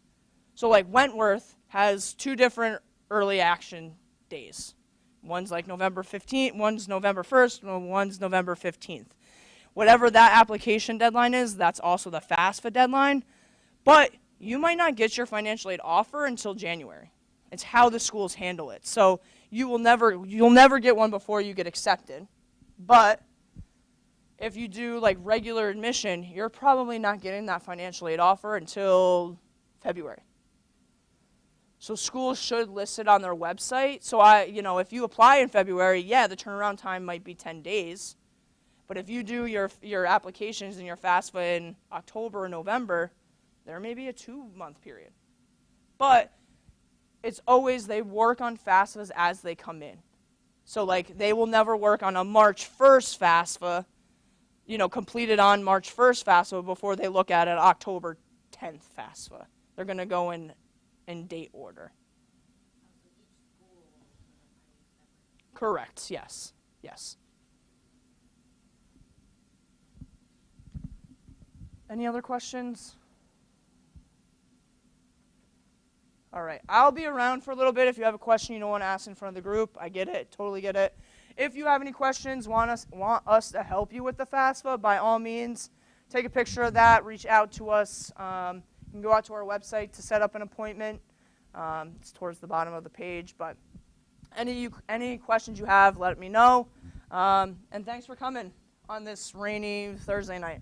So like Wentworth has 2 different early action days. One's like November 15th, one's November 1st, and one's November 15th. Whatever that application deadline is, that's also the FAFSA deadline. But you might not get your financial aid offer until January. It's how the schools handle it. So you'll never get one before you get accepted. But if you do like regular admission, you're probably not getting that financial aid offer until February. So schools should list it on their website. So if you apply in February, yeah, the turnaround time might be 10 days. But if you do your applications and your FAFSA in October or November, there may be a 2-month period. But it's always, they work on FAFSAs as they come in. So like they will never work on a March 1st FAFSA, completed on March 1st FAFSA before they look at an October 10th FAFSA. They're going to go in date order. Correct, yes, yes. Any other questions? All right, I'll be around for a little bit. If you have a question you don't want to ask in front of the group, I get it, totally get it. If you have any questions, want us to help you with the FAFSA, by all means, take a picture of that, reach out to us. You can go out to our website to set up an appointment. It's towards the bottom of the page, but any questions you have, let me know. And thanks for coming on this rainy Thursday night.